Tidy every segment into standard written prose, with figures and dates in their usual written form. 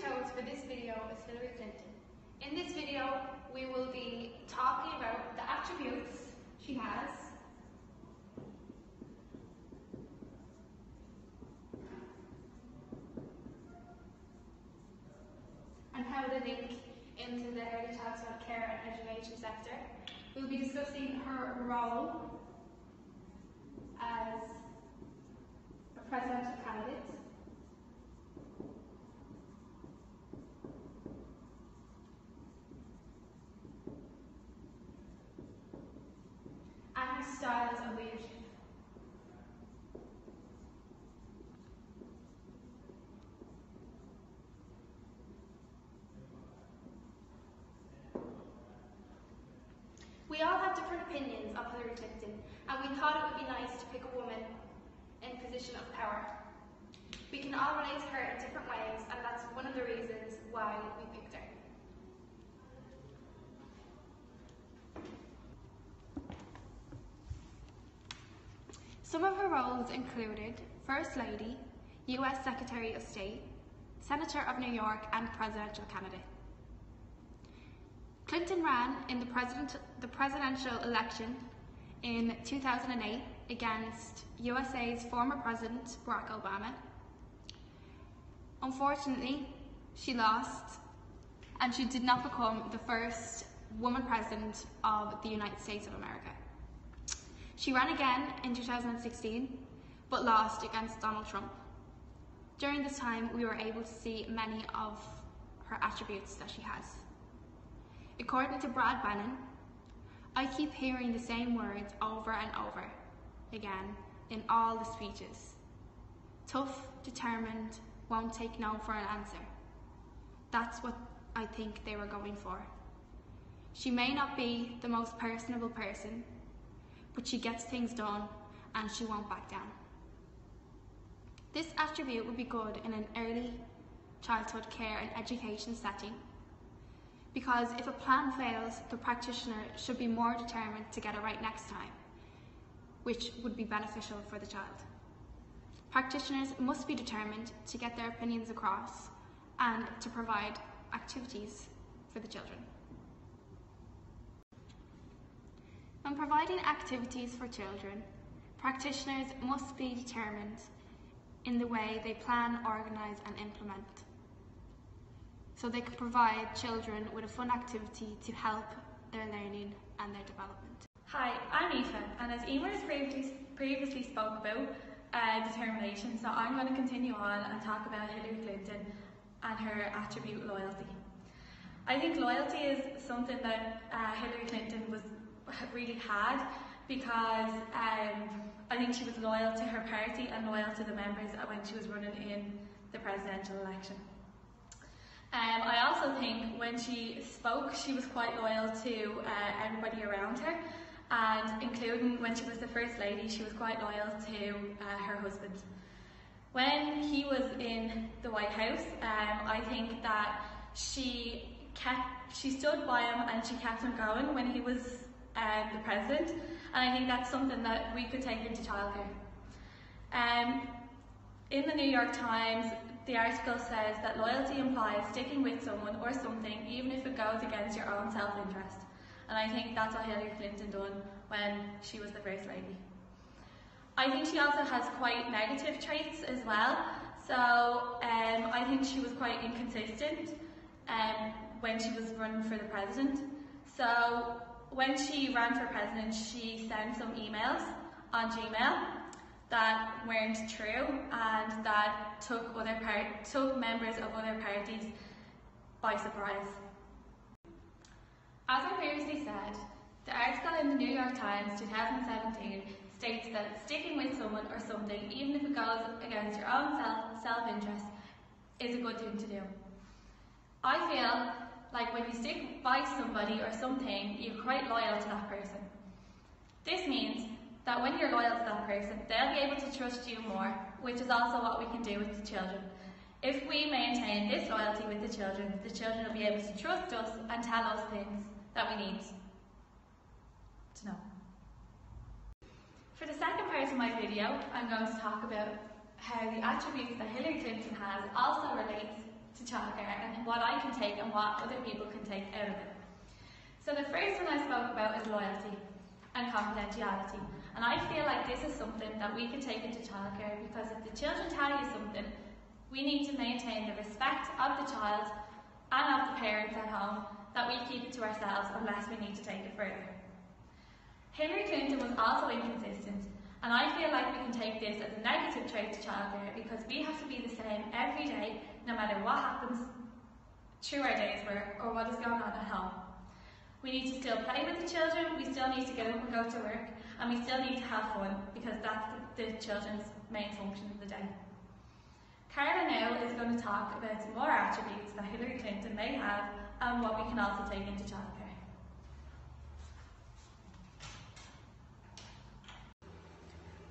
chose for this video is Hillary Clinton. In this video, we will be talking about the attributes she has, and how they link into the early childhood care and education sector. We'll be discussing her role as a presidential candidate, and her styles of leadership. We all have different opinions of Hillary Clinton, and we thought it would be nice to pick a woman in a position of power. We can all relate to her in different ways, and that's one of the reasons why we picked her. Some of her roles included First Lady, US Secretary of State, Senator of New York, and presidential candidate. Clinton ran in the presidential election in 2008 against USA's former President Barack Obama. Unfortunately, she lost, and she did not become the first woman president of the United States of America. She ran again in 2016, but lost against Donald Trump. During this time, we were able to see many of her attributes that she has. According to Brad Bannon, I keep hearing the same words over and over again in all the speeches. Tough, determined, won't take no for an answer. That's what I think they were going for. She may not be the most personable person, but she gets things done and she won't back down. This attribute would be good in an early childhood care and education setting, because if a plan fails, the practitioner should be more determined to get it right next time, which would be beneficial for the child. Practitioners must be determined to get their opinions across and to provide activities for the children. When providing activities for children, practitioners must be determined in the way they plan, organise and implement, so they can provide children with a fun activity to help their learning and their development. Hi, I'm Aoife, and as Emer has previously spoke about determination, so I'm going to continue on and talk about Hillary Clinton and her attribute loyalty. I think loyalty is something that Hillary Clinton really had, because I think she was loyal to her party and loyal to the members when she was running in the presidential election. I also think when she spoke, she was quite loyal to everybody around her, and including when she was the First Lady, she was quite loyal to her husband. When he was in the White House, I think that she stood by him and she kept him going when he was the president, and I think that's something that we could take into childcare. In the New York Times, the article says that loyalty implies sticking with someone or something even if it goes against your own self-interest. And I think that's what Hillary Clinton done when she was the First Lady. I think she also has quite negative traits as well. So I think she was quite inconsistent when she was running for the president. So when she ran for president, she sent some emails on Gmail that weren't true and that took members of other parties by surprise. As I previously said, the article in the New York Times 2017 states that sticking with someone or something, even if it goes against your own self-interest, is a good thing to do. I feel like when you stick by somebody or something, you're quite loyal to that person. This means that when you're loyal to that person, they'll be able to trust you more, which is also what we can do with the children. If we maintain this loyalty with the children will be able to trust us and tell us things that we need to know. For the second part of my video, I'm going to talk about how the attributes that Hillary Clinton has also relates to childcare and what I can take and what other people can take out of it. So the first one I spoke about is loyalty and confidentiality. And I feel like this is something that we can take into childcare, because if the children tell you something, we need to maintain the respect of the child and of the parents at home, that we keep it to ourselves unless we need to take it further. Hillary Clinton was also inconsistent, and I feel like we can take this as a negative trait to childcare, because we have to be the same every day, no matter what happens through our day's work or what is going on at home. We need to still play with the children, we still need to get up and go to work, and we still need to have fun, because that's the children's main function of the day. Carla now is going to talk about some more attributes that Hillary Clinton may have and what we can also take into childcare.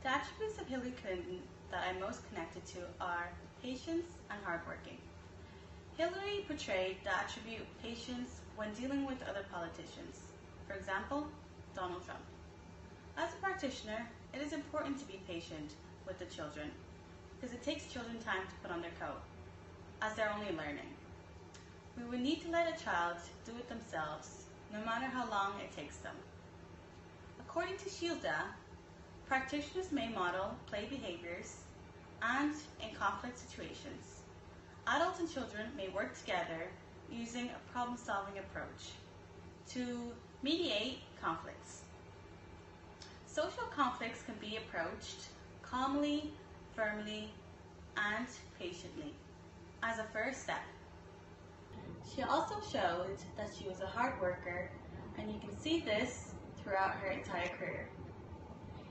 The attributes of Hillary Clinton that I'm most connected to are patience and hardworking. Hillary portrayed the attribute patience when dealing with other politicians, for example, Donald Trump. As a practitioner, it is important to be patient with the children, because it takes children time to put on their coat, as they're only learning. We would need to let a child do it themselves, no matter how long it takes them. According to Shielda, practitioners may model play behaviors, and in conflict situations, adults and children may work together using a problem-solving approach to mediate conflicts. Social conflicts can be approached calmly, firmly, and patiently as a first step. She also showed that she was a hard worker, and you can see this throughout her entire career.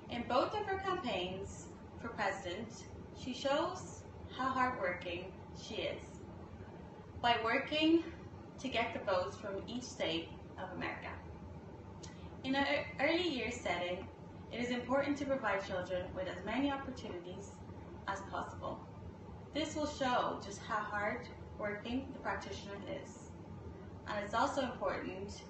In both of her campaigns for president, she shows how hardworking she is by working to get the votes from each state of America. In an early years setting, it is important to provide children with as many opportunities as possible. This will show just how hard working the practitioner is. And it's also important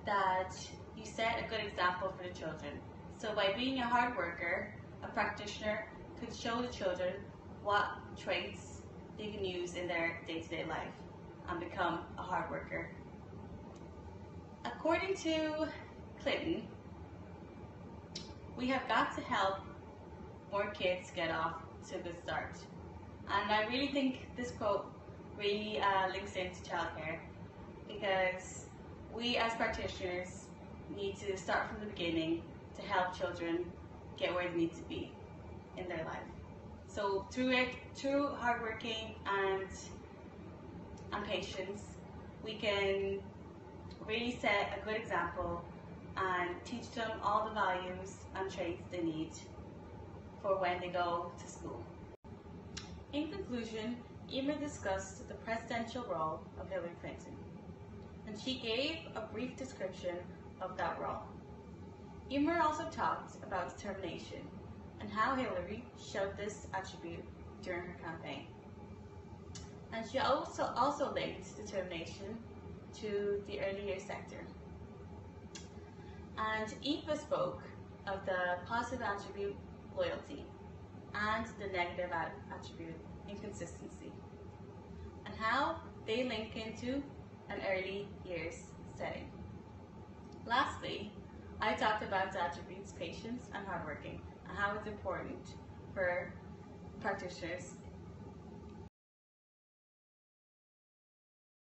that you set a good example for the children. So by being a hard worker, a practitioner could show the children what traits they can use in their day-to-day life and become a hard worker. According to Clinton, we have got to help more kids get off to a good start. And I really think this quote really links into childcare, because we as practitioners need to start from the beginning to help children get where they need to be in their life. So through hard working and patience, we can really set a good example and teach them all the values and traits they need for when they go to school. In conclusion, Emer discussed the presidential role of Hillary Clinton, and she gave a brief description of that role. Emer also talked about determination and how Hillary showed this attribute during her campaign. And she also linked determination to the early years sector. And Eva spoke of the positive attribute loyalty and the negative attribute inconsistency, and how they link into an early years setting. Lastly, I talked about the attributes patience and hardworking, and how it's important for practitioners